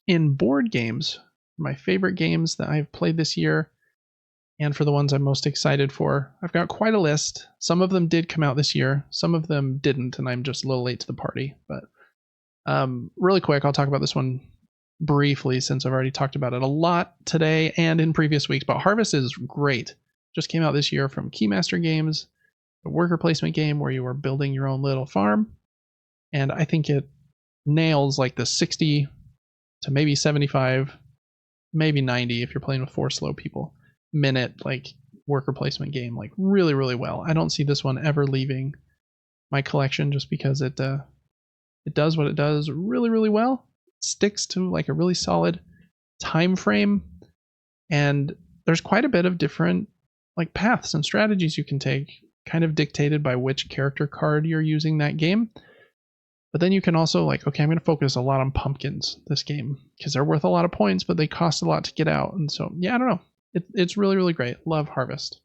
In board games, my favorite games that I've played this year, and for the ones I'm most excited for, I've got quite a list. Some of them did come out this year, some of them didn't, and I'm just a little late to the party. But really quick, I'll talk about this one briefly since I've already talked about it a lot today and in previous weeks. But Harvest is great. Just came out this year from Keymaster Games, a worker placement game where you are building your own little farm. And I think it nails like the 60 to maybe 75, maybe 90 if you're playing with 4 slow people minute like worker placement game, like really, really well. I don't see this one ever leaving my collection just because it does what it does really, really well. It sticks to like a really solid time frame, and there's quite a bit of different like paths and strategies you can take, kind of dictated by which character card you're using that game. But then you can also like, okay, I'm going to focus a lot on pumpkins this game because they're worth a lot of points, but they cost a lot to get out. And so, yeah, I don't know. It's really, really great. Love Harvest.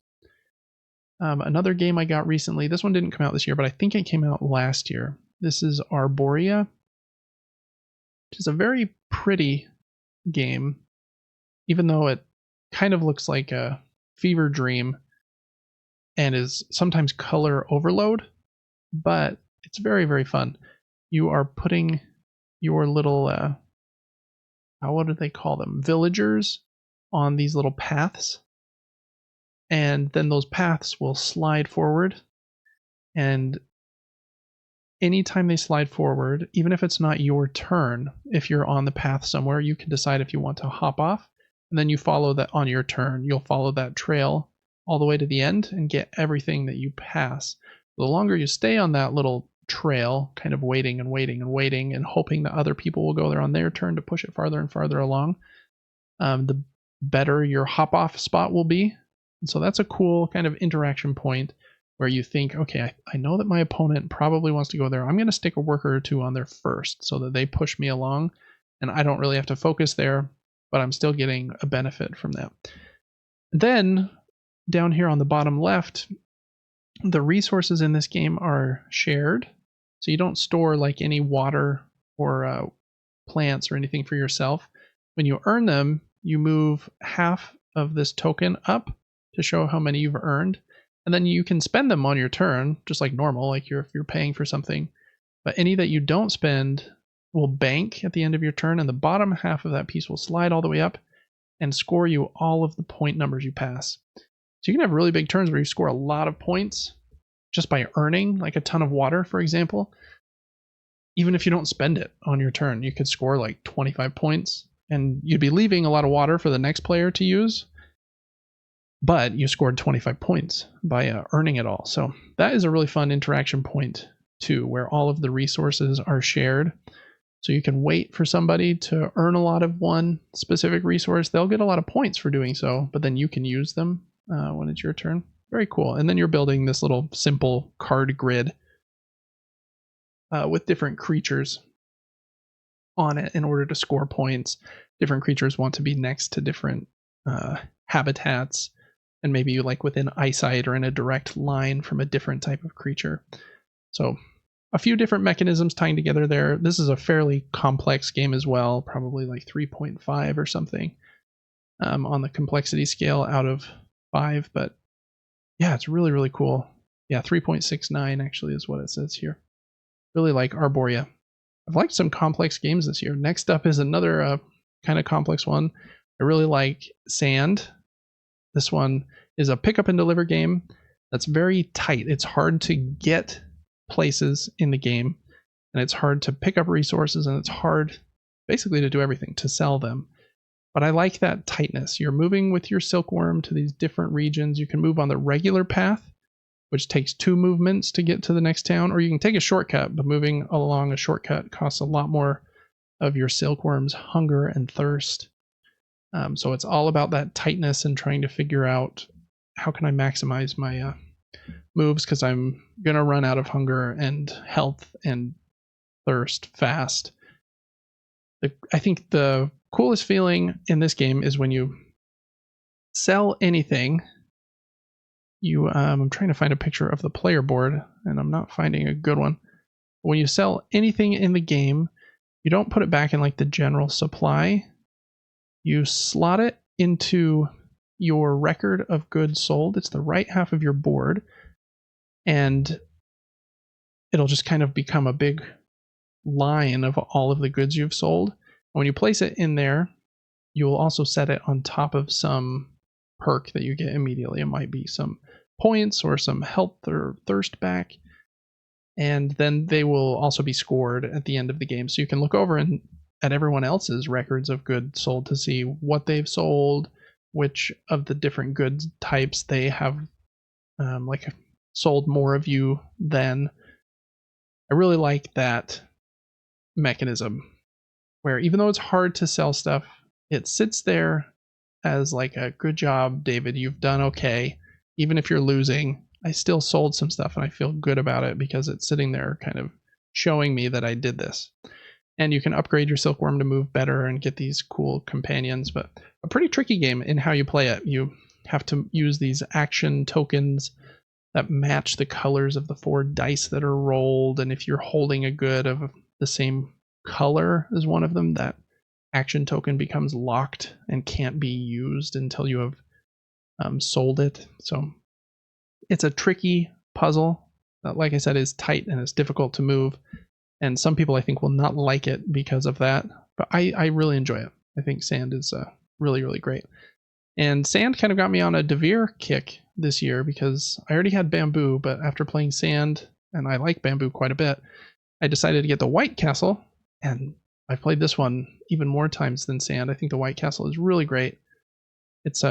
Another game I got recently, this one didn't come out this year, but I think it came out last year. This is Arborea, which is a very pretty game, even though it kind of looks like a fever dream and is sometimes color overload, but it's very, very fun. You are putting your little, what do they call them? Villagers on these little paths. And then those paths will slide forward. And anytime they slide forward, even if it's not your turn, if you're on the path somewhere, you can decide if you want to hop off. And then you follow that on your turn. You'll follow that trail all the way to the end and get everything that you pass. The longer you stay on that little trail, kind of waiting and waiting and waiting and hoping that other people will go there on their turn to push it farther and farther along, the better your hop off spot will be. And so that's a cool kind of interaction point where you think, okay, I know that my opponent probably wants to go there. I'm going to stick a worker or two on there first so that they push me along and I don't really have to focus there, but I'm still getting a benefit from that. Then down here on the bottom left, the resources in this game are shared. So you don't store like any water or plants or anything for yourself. When you earn them, you move half of this token up to show how many you've earned. And then you can spend them on your turn, just like normal, like if you're paying for something. But any that you don't spend will bank at the end of your turn, and the bottom half of that piece will slide all the way up and score you all of the point numbers you pass. So you can have really big turns where you score a lot of points just by earning like a ton of water, for example. Even if you don't spend it on your turn, you could score like 25 points and you'd be leaving a lot of water for the next player to use, but you scored 25 points by earning it all. So that is a really fun interaction point too, where all of the resources are shared. So you can wait for somebody to earn a lot of one specific resource. They'll get a lot of points for doing so, but then you can use them when it's your turn. Very cool. And then you're building this little simple card grid with different creatures on it in order to score points. Different creatures want to be next to different habitats, and maybe you like within eyesight or in a direct line from a different type of creature. So a few different mechanisms tying together there. This is a fairly complex game as well, probably like 3.5 or something on the complexity scale out of 5, but yeah, it's really, really cool. Yeah, 3.69 actually is what it says here. Really like Arborea. I've liked some complex games this year. Next up is another kind of complex one. I really like Sand. This one is a pick up and deliver game that's very tight. It's hard to get places in the game, and it's hard to pick up resources, and it's hard basically to do everything, to sell them. But I like that tightness. You're moving with your silkworm to these different regions. You can move on the regular path, which takes 2 movements to get to the next town, or you can take a shortcut, but moving along a shortcut costs a lot more of your silkworm's hunger and thirst. So it's all about that tightness and trying to figure out how can I maximize my moves, because I'm going to run out of hunger and health and thirst fast. I think the coolest feeling in this game is when you sell anything, I'm trying to find a picture of the player board, and I'm not finding a good one. When you sell anything in the game, you don't put it back in like the general supply. You slot it into your record of goods sold. It's the right half of your board, and it'll just kind of become a big line of all of the goods you've sold. When you place it in there, you'll also set it on top of some perk that you get immediately. It might be some points or some health or thirst back. And then they will also be scored at the end of the game. So you can look over at everyone else's records of goods sold to see what they've sold, which of the different goods types they have like sold more of you than. I really like that mechanism where even though it's hard to sell stuff, it sits there as like a good job, David, you've done okay. Even if you're losing, I still sold some stuff and I feel good about it because it's sitting there kind of showing me that I did this. And you can upgrade your silkworm to move better and get these cool companions, but a pretty tricky game in how you play it. You have to use these action tokens that match the colors of the 4 dice that are rolled, and if you're holding a good of the same color as one of them, that action token becomes locked and can't be used until you have sold it. So it's a tricky puzzle that, like I said, is tight and it's difficult to move. And some people I think will not like it because of that, but I really enjoy it. I think sand is really, really great. And sand kind of got me on a Devere kick this year because I already had bamboo, but after playing sand, and I like bamboo quite a bit, I decided to get the White Castle, and I've played this one even more times than sand. I think the White Castle is really great. It's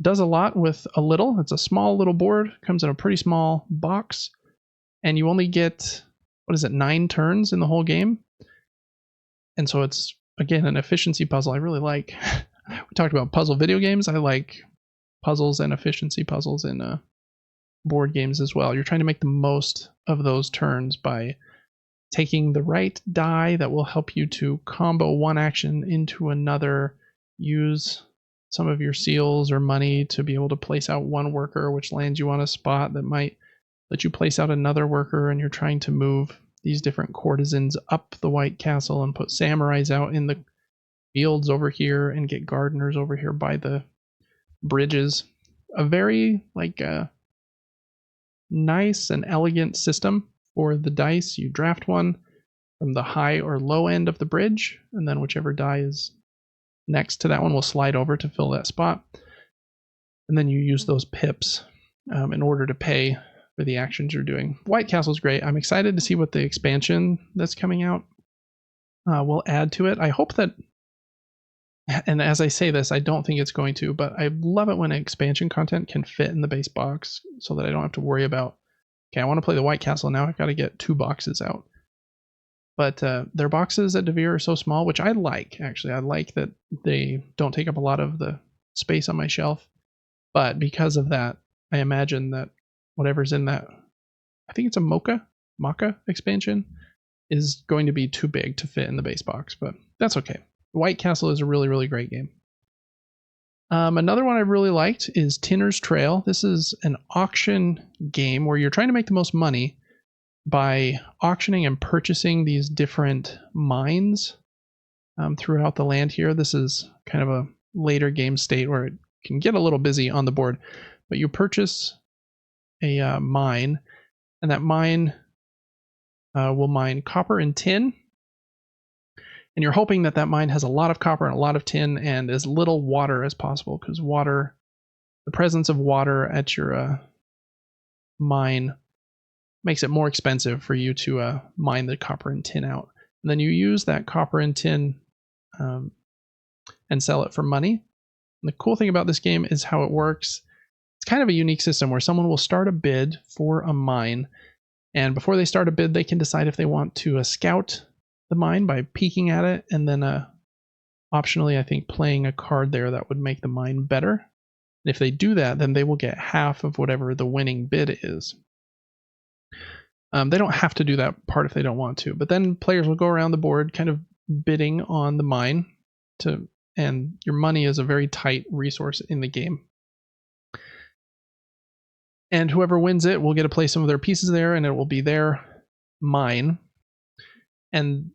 does a lot with a little. It's a small little board, comes in a pretty small box, and you only get, 9 turns in the whole game. And so it's, again, an efficiency puzzle I really like. We talked about puzzle video games. I like puzzles and efficiency puzzles in board games as well. You're trying to make the most of those turns by taking the right die that will help you to combo one action into another, use some of your seals or money to be able to place out one worker, which lands you on a spot that might let you place out another worker, and you're trying to move these different courtesans up the White Castle and put samurais out in the fields over here and get gardeners over here by the bridges. A very nice and elegant system for the dice. You draft one from the high or low end of the bridge, and then whichever die is next to that one will slide over to fill that spot. And then you use those pips in order to pay for the actions you're doing. White Castle's great. I'm excited to see what the expansion that's coming out will add to it. I hope that, and as I say this, I don't think it's going to, but I love it when expansion content can fit in the base box so that I don't have to worry about, okay, I want to play the White Castle, now I've got to get 2 boxes out. But their boxes at Devere are so small, which I like, actually. I like that they don't take up a lot of the space on my shelf. But because of that, I imagine that whatever's in that, I think it's a Maca expansion, is going to be too big to fit in the base box, but that's okay. White Castle is a really, really great game. Another one I really liked is Tinner's Trail. This is an auction game where you're trying to make the most money by auctioning and purchasing these different mines throughout the land here. This is kind of a later game state where it can get a little busy on the board, but you purchase a mine, and that mine will mine copper and tin. And you're hoping that that mine has a lot of copper and a lot of tin and as little water as possible, because water, the presence of water at your mine makes it more expensive for you to mine the copper and tin out. And then you use that copper and tin and sell it for money. And the cool thing about this game is how it works. It's kind of a unique system where someone will start a bid for a mine, and before they start a bid, they can decide if they want to scout the mine by peeking at it, and then optionally, I think, playing a card there that would make the mine better. And if they do that, then they will get half of whatever the winning bid is. They don't have to do that part if they don't want to, but then players will go around the board kind of bidding on the mine, and your money is a very tight resource in the game. And whoever wins it will get to place some of their pieces there, and it will be their mine. And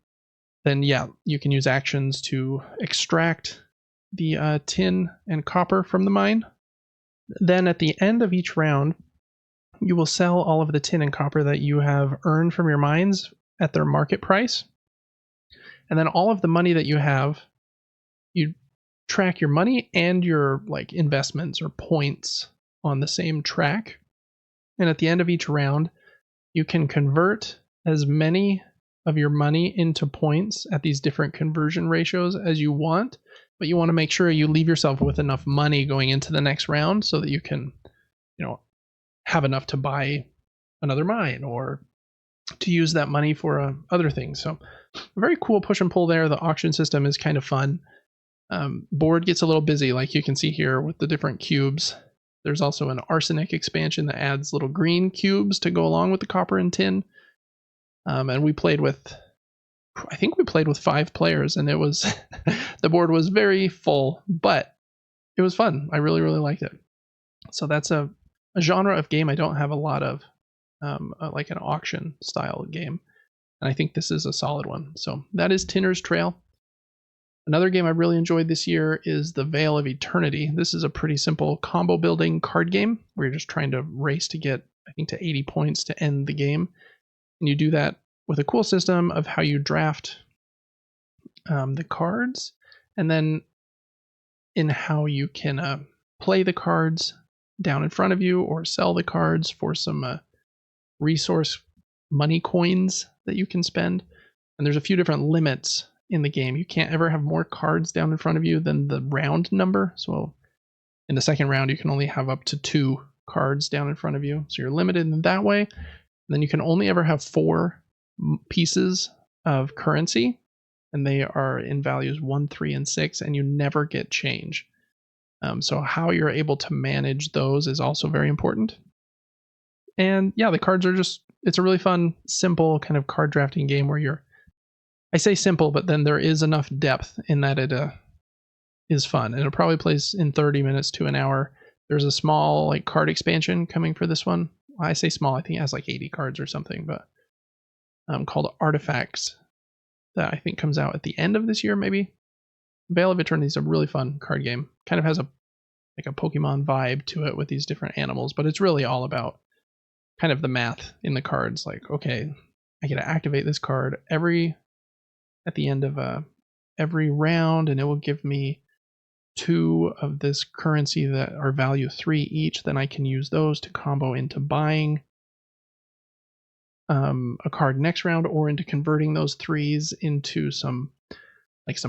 then, yeah, you can use actions to extract the tin and copper from the mine. Then at the end of each round, you will sell all of the tin and copper that you have earned from your mines at their market price. And then all of the money that you have, you track your money and your like investments or points on the same track. And at the end of each round, you can convert as many of your money into points at these different conversion ratios as you want, but you want to make sure you leave yourself with enough money going into the next round so that you can, have enough to buy another mine or to use that money for other things. So a very cool push and pull there. The auction system is kind of fun. Board gets a little busy, like you can see here with the different cubes. There's also an arsenic expansion that adds little green cubes to go along with the copper and tin. And I think we played with 5 players, and it was the board was very full, but it was fun. I really, really liked it. So that's a genre of game I don't have a lot of, like an auction style game. And I think this is a solid one. So that is Tinner's Trail. Another game I really enjoyed this year is the Vale of Eternity. This is a pretty simple combo building card game where you're just trying to race to get, I think, to 80 points to end the game. And you do that with a cool system of how you draft the cards, and then in how you can play the cards down in front of you or sell the cards for some resource money coins that you can spend. And there's a few different limits in the game. You can't ever have more cards down in front of you than the round number. So in the second round, you can only have up to 2 cards down in front of you. So you're limited in that way. And then you can only ever have 4 pieces of currency, and they are in values 1, 3, and 6, and you never get change. So how you're able to manage those is also very important. And yeah, the cards are it's a really fun, simple kind of card drafting game where I say simple, but then there is enough depth in that it is fun. And it probably plays in 30 minutes to an hour. There's a small like card expansion coming for this one. I say small, I think it has like 80 cards or something, but called Artifacts that I think comes out at the end of this year, maybe. Vale of Eternity is a really fun card game. Kind of has a Pokemon vibe to it with these different animals, but it's really all about kind of the math in the cards. Like, okay, I get to activate this card at the end of every round, and it will give me 2 of this currency that are value 3 each. Then I can use those to combo into buying a card next round, or into converting those 3s into some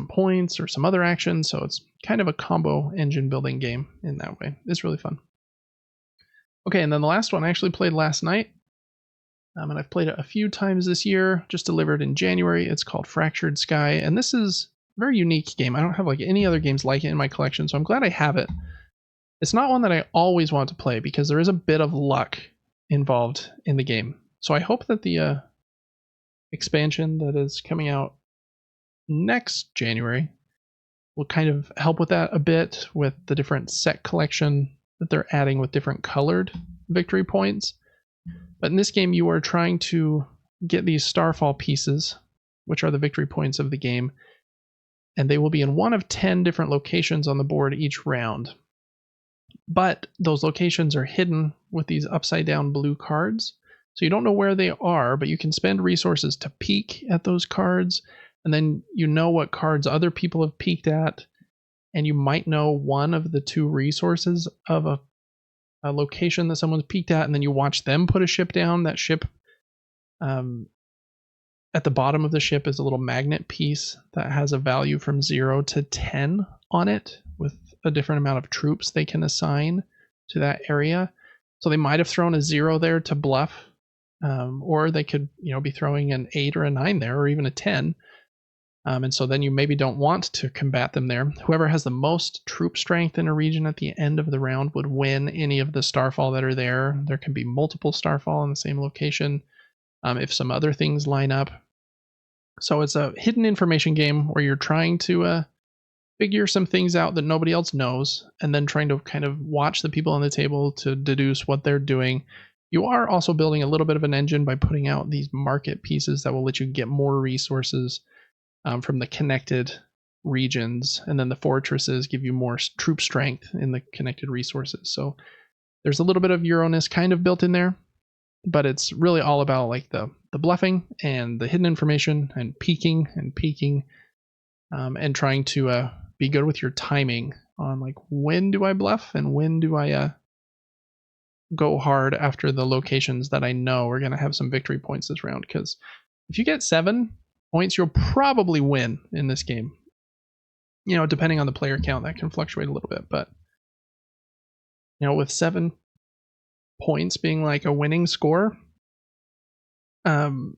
points or some other action. So it's kind of a combo engine building game in that way. It's really fun. Okay, and then the last one I actually played last night, and I've played it a few times this year, just delivered in January. It's called Fractured Sky, and this is a very unique game. I don't have like any other games like it in my collection, so I'm glad I have it. It's not one that I always want to play because there is a bit of luck involved in the game. So I hope that the expansion that is coming out next January will kind of help with that a bit, with the different set collection that they're adding with different colored victory points. But in this game, you are trying to get these starfall pieces, which are the victory points of the game, and they will be in one of 10 different locations on the board each round. But those locations are hidden with these upside down blue cards. So you don't know where they are, but you can spend resources to peek at those cards, and then you know what cards other people have peeked at, and you might know one of the 2 resources of a location that someone's peeked at, and then you watch them put a ship down. That ship, at the bottom of the ship is a little magnet piece that has a value from 0 to 10 on it, with a different amount of troops they can assign to that area. So they might have thrown a 0 there to bluff, or they could be throwing an 8 or a 9 there, or even a 10. And so then you maybe don't want to combat them there. Whoever has the most troop strength in a region at the end of the round would win any of the starfall that are there. There can be multiple starfall in the same location if some other things line up. So it's a hidden information game where you're trying to figure some things out that nobody else knows, and then trying to kind of watch the people on the table to deduce what they're doing. You are also building a little bit of an engine by putting out these market pieces that will let you get more resources from the connected regions, and then the fortresses give you more troop strength in the connected resources. So there's a little bit of Euroness kind of built in there, but it's really all about like the bluffing and the hidden information and peeking and trying to be good with your timing on like when do I bluff and when do I go hard after the locations that I know are going to have some victory points this round. Because if you get 7 points, you'll probably win in this game. You know, depending on the player count, that can fluctuate a little bit, but you know, with 7 points being like a winning score, the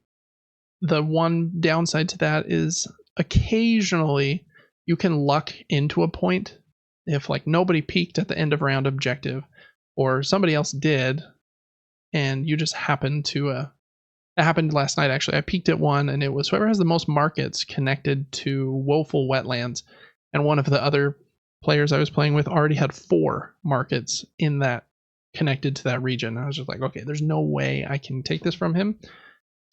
one downside to that is occasionally you can luck into a point if like nobody peaked at the end of round objective or somebody else did and you just happen to it happened last night actually. I peaked at one and it was whoever has the most markets connected to woeful wetlands, and one of the other players I was playing with already had 4 markets in that connected to that region. I was just like, okay, there's no way I can take this from him.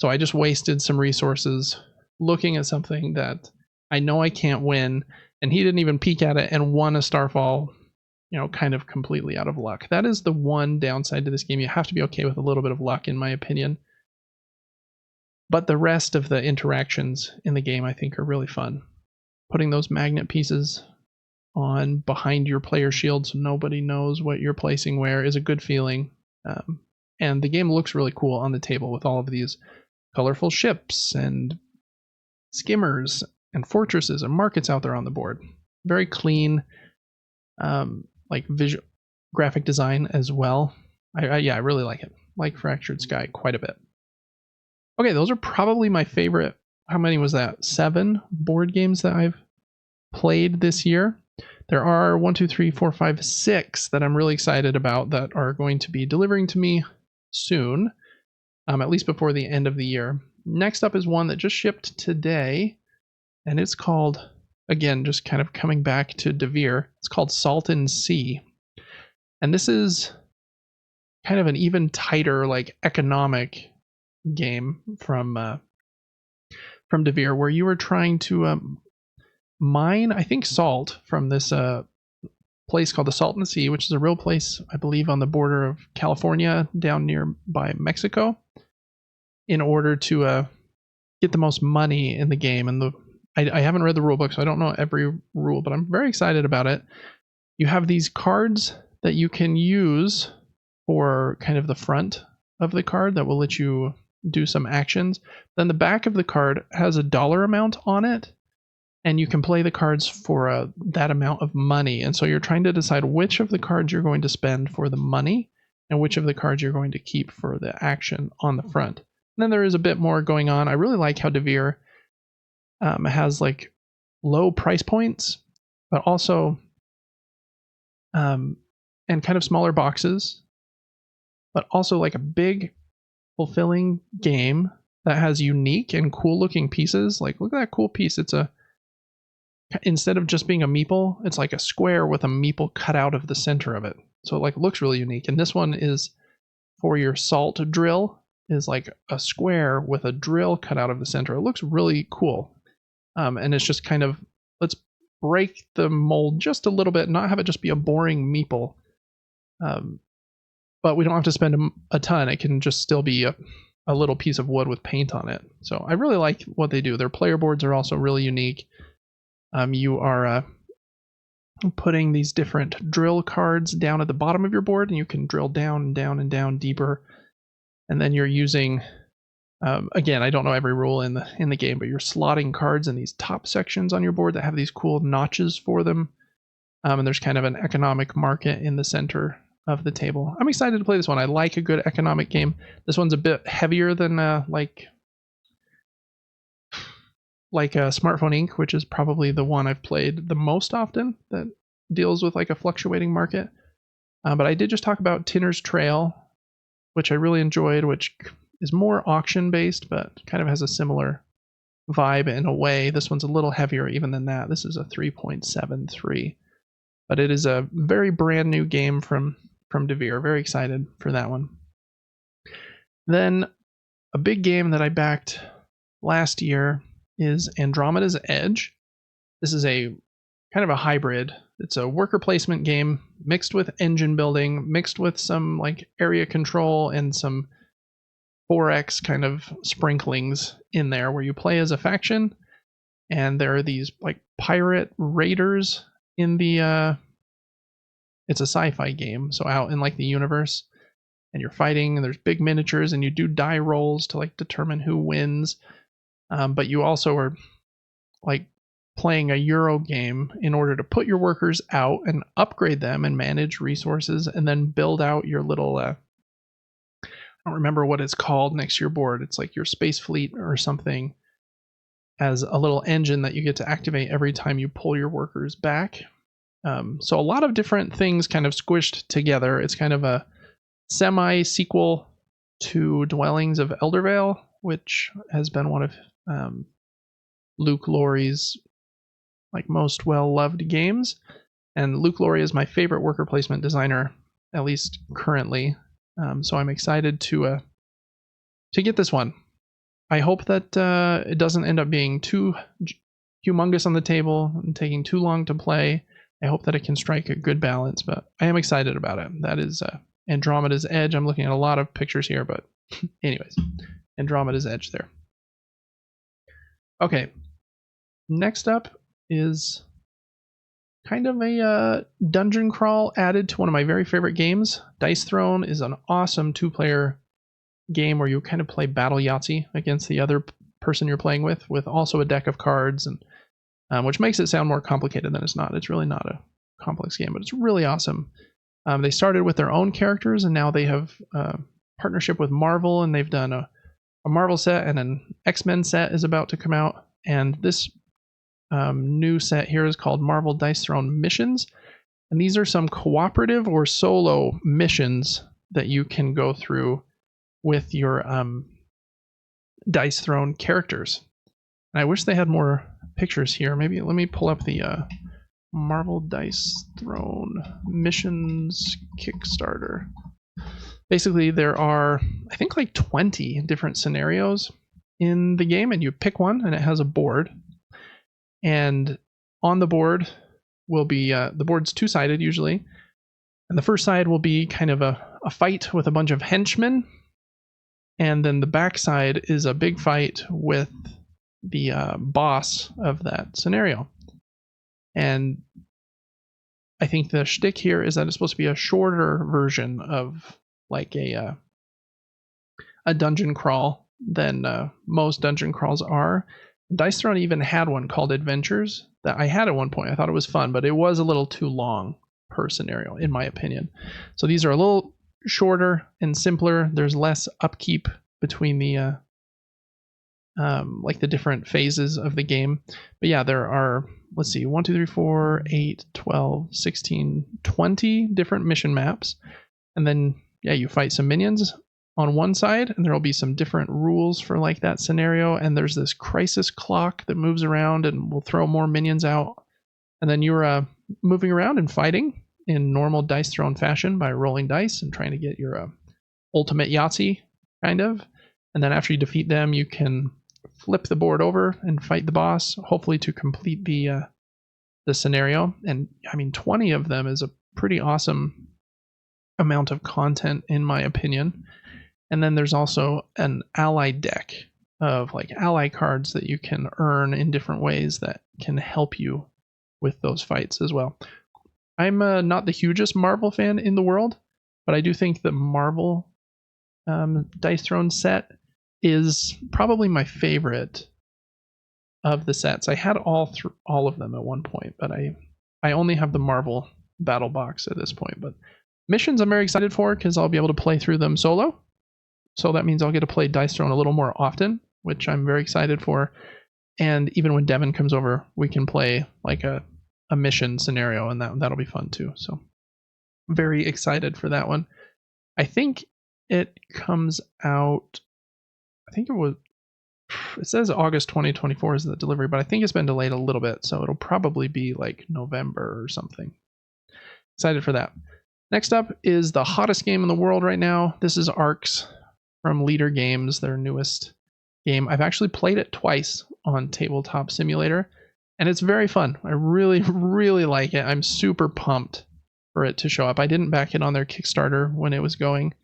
So I just wasted some resources looking at something that I know I can't win, and he didn't even peek at it and won a starfall, you know, kind of completely out of luck. That is the one downside to this game. You have to be okay with a little bit of luck, in my opinion. But the rest of the interactions in the game, I think, are really fun. Putting those magnet pieces on behind your player shield so nobody knows what you're placing where is a good feeling. And the game looks really cool on the table with all of these colorful ships and skimmers and fortresses and markets out there on the board. Very clean, like visual graphic design as well. I really like it. Like Fractured Sky quite a bit. Okay, those are probably my favorite. How many was that? 7 board games that I've played this year. There are 1, 2, 3, 4, 5, 6 that I'm really excited about that are going to be delivering to me soon, at least before the end of the year. Next up is one that just shipped today, and it's called, again, just kind of coming back to Devere, it's called Salton Sea. And this is kind of an even tighter, like, economic game from Devere, where you are trying to mine, I think, salt from this place called the Salton Sea, which is a real place, I believe, on the border of California down near by Mexico, in order to get the most money in the game. And I haven't read the rule book, so I don't know every rule, but I'm very excited about it. You have these cards that you can use for kind of the front of the card that will let you do some actions. Then the back of the card has a dollar amount on it, and you can play the cards for that amount of money. And so you're trying to decide which of the cards you're going to spend for the money and which of the cards you're going to keep for the action on the front. And then there is a bit more going on. I really like how Devere has like low price points, but also and kind of smaller boxes, but also like a big fulfilling game that has unique and cool looking pieces. Like, look at that cool piece. It's instead of just being a meeple, it's like a square with a meeple cut out of the center of it. So it like looks really unique. And this one is for your salt drill, is like a square with a drill cut out of the center. It looks really cool. And it's just kind of, let's break the mold just a little bit, not have it just be a boring meeple. But we don't have to spend a ton. It can just still be a little piece of wood with paint on it. So I really like what they do. Their player boards are also really unique. You are putting these different drill cards down at the bottom of your board, and you can drill down and down and down deeper. And then you're using, again, I don't know every rule in the game, but you're slotting cards in these top sections on your board that have these cool notches for them. And there's kind of an economic market in the center of the table. I'm excited to play this one. I like a good economic game. This one's a bit heavier than like Smartphone Inc., which is probably the one I've played the most often that deals with like a fluctuating market. But I did just talk about Tinner's Trail, which I really enjoyed, which is more auction based, but kind of has a similar vibe in a way. This one's a little heavier even than that. This is a 3.73, but it is a very brand new game from Devere. Very excited for that one. Then a big game that I backed last year is Andromeda's Edge. This is a kind of a hybrid. It's a worker placement game mixed with engine building, mixed with some like area control and some 4X kind of sprinklings in there, where you play as a faction and there are these like pirate raiders in the it's a sci-fi game, so out in like the universe, and you're fighting and there's big miniatures and you do die rolls to like determine who wins. But you also are like playing a Euro game in order to put your workers out and upgrade them and manage resources and then build out your little I don't remember what it's called next to your board. It's like your space fleet or something, as a little engine that you get to activate every time you pull your workers back. So a lot of different things kind of squished together. It's kind of a semi-sequel to Dwellings of Eldervale, which has been one of Luke Laurie's like most well-loved games. And Luke Laurie is my favorite worker placement designer, at least currently. So I'm excited to get this one. I hope that it doesn't end up being too humongous on the table and taking too long to play. I hope that it can strike a good balance, but I am excited about it. That is Andromeda's Edge. I'm looking at a lot of pictures here, but anyways, Andromeda's Edge there. Okay, next up is kind of a dungeon crawl added to one of my very favorite games. Dice Throne is an awesome 2-player game where you kind of play battle Yahtzee against the other person you're playing with also a deck of cards, and which makes it sound more complicated than it's not. It's really not a complex game, but it's really awesome. They started with their own characters, and now they have a partnership with Marvel, and they've done a Marvel set, and an X-Men set is about to come out. And this new set here is called Marvel Dice Throne Missions. And these are some cooperative or solo missions that you can go through with your Dice Throne characters. And I wish they had more pictures here. Maybe let me pull up the Marvel Dice Throne Missions Kickstarter. Basically, there are, I think, like 20 different scenarios in the game, and you pick one, and it has a board. And on the board will be, the board's two-sided usually, and the first side will be kind of a fight with a bunch of henchmen, and then the back side is a big fight with the boss of that scenario. And I think the shtick here is that it's supposed to be a shorter version of like a dungeon crawl than most dungeon crawls are. Dice Throne even had one called Adventures that I had at one point. I thought it was fun, but it was a little too long per scenario, in my opinion. So these are a little shorter and simpler. There's less upkeep between the like the different phases of the game. But yeah, there are, let's see, 1, 2, 3, 4, 8, 12, 16, 20 different mission maps. And then, yeah, you fight some minions on one side, and there will be some different rules for like that scenario. And there's this crisis clock that moves around and will throw more minions out. And then you're moving around and fighting in normal Dice Throne fashion by rolling dice and trying to get your ultimate Yahtzee, kind of. And then after you defeat them, you can flip the board over and fight the boss, hopefully to complete the scenario. And I mean, 20 of them is a pretty awesome amount of content, in my opinion. And then there's also an ally deck of like ally cards that you can earn in different ways that can help you with those fights as well. I'm not the hugest Marvel fan in the world, but I do think the Marvel Dice Throne set is probably my favorite of the sets. I had all of them at one point, but I only have the Marvel Battle Box at this point. But missions I'm very excited for because I'll be able to play through them solo. So that means I'll get to play Dice Throne a little more often, which I'm very excited for. And even when Devin comes over, we can play like a mission scenario, and that'll be fun too. So very excited for that one. I think it comes out, I think it says August 2024 is the delivery, but I think it's been delayed a little bit, so it'll probably be like November or something. Excited for that. Next up is the hottest game in the world right now. This is Arcs from Leader Games, their newest game. I've actually played it twice on Tabletop Simulator, and it's very fun. I really, really like it. I'm super pumped for it to show up. I didn't back it on their Kickstarter when it was going.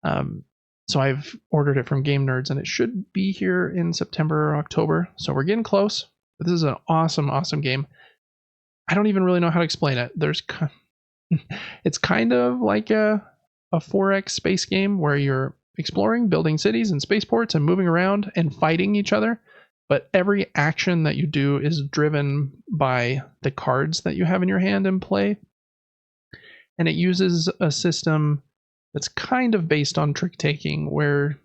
So I've ordered it from Game Nerds, and it should be here in September or October. So we're getting close. But this is an awesome, awesome game. I don't even really know how to explain it. It's kind of like a 4X space game where you're exploring, building cities and spaceports and moving around and fighting each other. But every action that you do is driven by the cards that you have in your hand and play. And it uses a system that's kind of based on trick taking, where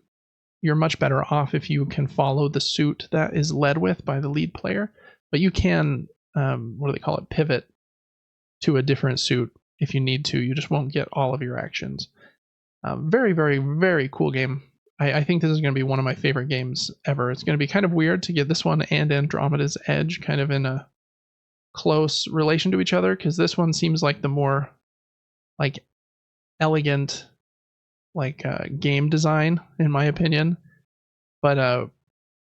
you're much better off if you can follow the suit that is led with by the lead player. But you can, what do they call it, pivot to a different suit if you need to. You just won't get all of your actions. Very, very, very cool game. I think this is going to be one of my favorite games ever. It's going to be kind of weird to get this one and Andromeda's Edge kind of in a close relation to each other, because this one seems like the more like elegant game design, in my opinion. But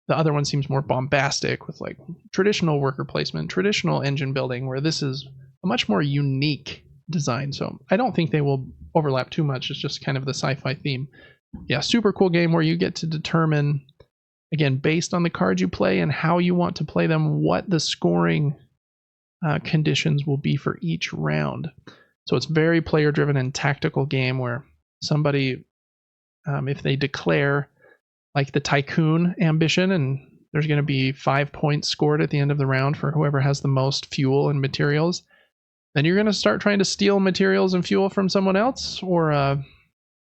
the other one seems more bombastic with like traditional worker placement, traditional engine building, where this is a much more unique design. So I don't think they will overlap too much. It's just kind of the sci-fi theme. Yeah, super cool game where you get to determine, again, based on the cards you play and how you want to play them, what the scoring conditions will be for each round. So it's very player driven and tactical game where somebody, if they declare like the tycoon ambition, and there's going to be 5 points scored at the end of the round for whoever has the most fuel and materials, then you're going to start trying to steal materials and fuel from someone else, or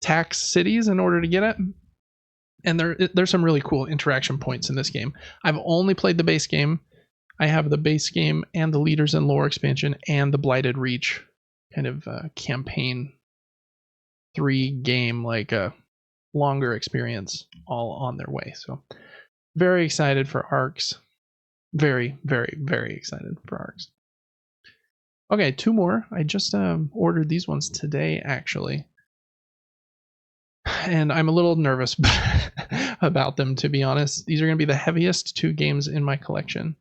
tax cities in order to get it. And there's some really cool interaction points in this game. I've only played the base game. I have the base game and the Leaders and Lore expansion and the Blighted Reach kind of campaign 3 game, like a longer experience, all on their way. So very excited for Arcs. Very, very, very excited for Arcs. Okay, 2 more. I just ordered these ones today, actually. And I'm a little nervous about them, to be honest. These are going to be the heaviest 2 games in my collection.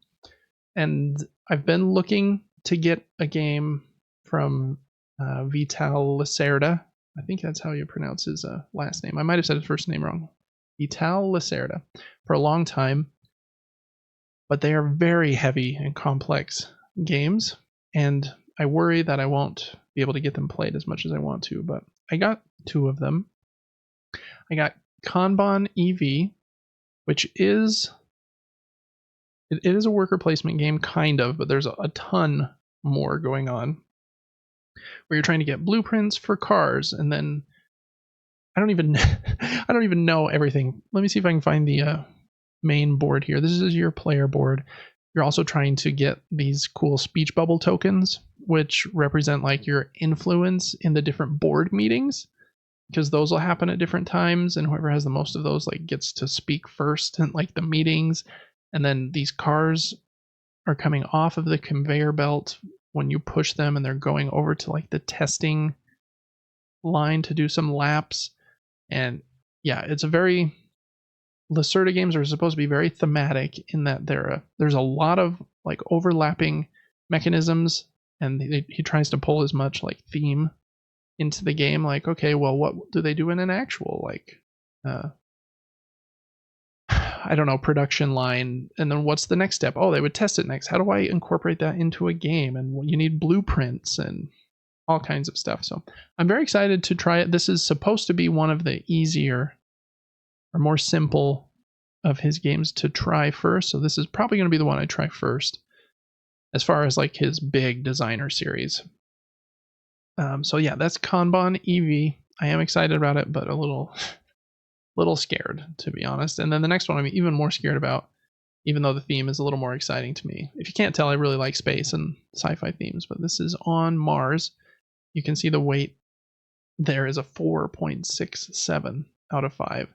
And I've been looking to get a game from Vital Lacerda. I think that's how you pronounce his last name. I might have said his first name wrong. Vital Lacerda for a long time. But they are very heavy and complex games, and I worry that I won't be able to get them played as much as I want to. But I got 2 of them. I got Kanban EV, which is it is a worker placement game, kind of, but there's a ton more going on, where you're trying to get blueprints for cars, and then I don't even know everything. Let me see if I can find the main board here. This is your player board. You're also trying to get these cool speech bubble tokens, which represent like your influence in the different board meetings, because those will happen at different times, and whoever has the most of those like gets to speak first in like the meetings. And then these cars are coming off of the conveyor belt when you push them, and they're going over to like the testing line to do some laps. And yeah, it's a very Lacerda games are supposed to be very thematic in that there's a lot of like overlapping mechanisms, and he tries to pull as much like theme into the game. Like, okay, well, what do they do in an actual like I don't know, production line? And then what's the next step? Oh, they would test it next. How do I incorporate that into a game? And you need blueprints and all kinds of stuff. So I'm very excited to try it. This is supposed to be one of the easier or more simple of his games to try first. So this is probably going to be the one I try first, as far as like his big designer series. So yeah, that's Kanban EV. I am excited about it, but a little scared, to be honest. And then the next one I'm even more scared about, even though the theme is a little more exciting to me. If you can't tell, I really like space and sci-fi themes, but this is on Mars. You can see the weight there is a 4.67 out of 5,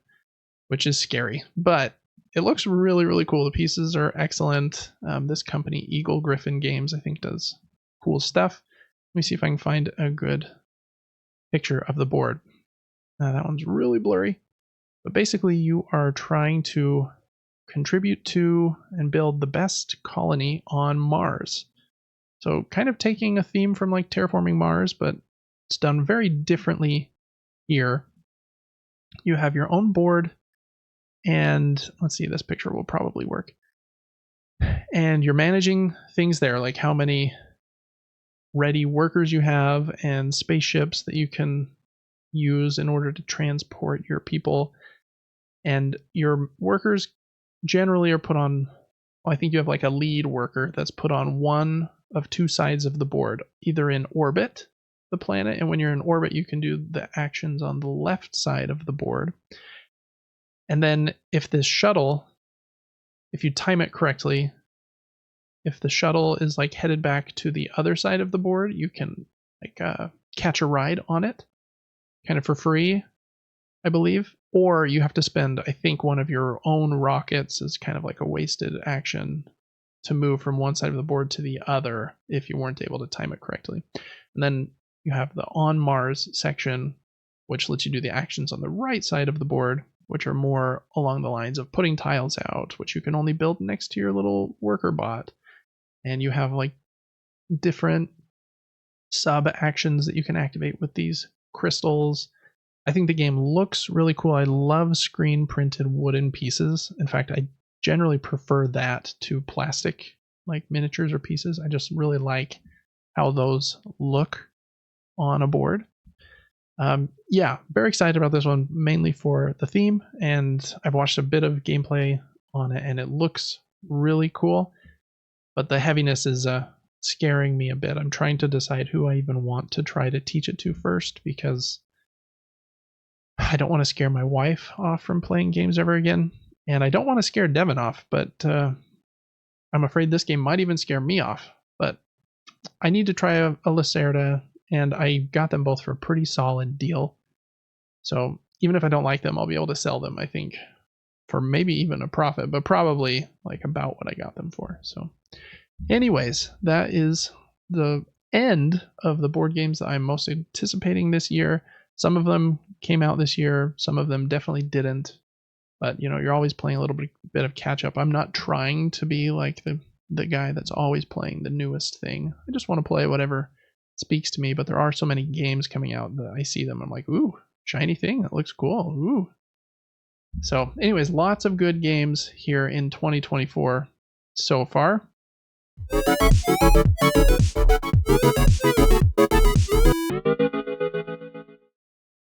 which is scary. But it looks really, really cool. The pieces are excellent. This company, Eagle Griffin Games, I think does cool stuff. Let me see if I can find a good picture of the board. That one's really blurry. But basically, you are trying to contribute to and build the best colony on Mars. So kind of taking a theme from like Terraforming Mars, but it's done very differently here. You have your own board, and let's see, this picture will probably work. And you're managing things there, like how many ready workers you have and spaceships that you can use in order to transport your people. And your workers generally are put on, well, I think you have like a lead worker that's put on one of two sides of the board, either in orbit, the planet, and when you're in orbit, you can do the actions on the left side of the board. And then if this shuttle, if you time it correctly, if the shuttle is like headed back to the other side of the board, you can like catch a ride on it, kind of for free, I believe. Or you have to spend, I think, one of your own rockets as kind of like a wasted action to move from one side of the board to the other if you weren't able to time it correctly. And then you have the on Mars section, which lets you do the actions on the right side of the board, which are more along the lines of putting tiles out, which you can only build next to your little worker bot. And you have like different sub actions that you can activate with these crystals. I think the game looks really cool. I love screen printed wooden pieces. In fact, I generally prefer that to plastic like miniatures or pieces. I just really like how those look on a board. Yeah, very excited about this one, mainly for the theme, and I've watched a bit of gameplay on it, and it looks really cool, but the heaviness is scaring me a bit. I'm trying to decide who I even want to try to teach it to first, because I don't want to scare my wife off from playing games ever again, and I don't want to scare Devin off, but I'm afraid this game might even scare me off. But I need to try a Lacerda, and I got them both for a pretty solid deal. So even if I don't like them, I'll be able to sell them, I think, for maybe even a profit, but probably like about what I got them for. So anyways, that is the end of the board games that I'm most anticipating this year. Some of them came out this year, some of them definitely didn't. But you're always playing a little bit of catch up. I'm not trying to be like the guy that's always playing the newest thing. I just want to play whatever speaks to me, but there are so many games coming out that I see them, I'm like, ooh, shiny thing, that looks cool. Ooh. So anyways, lots of good games here in 2024 so far.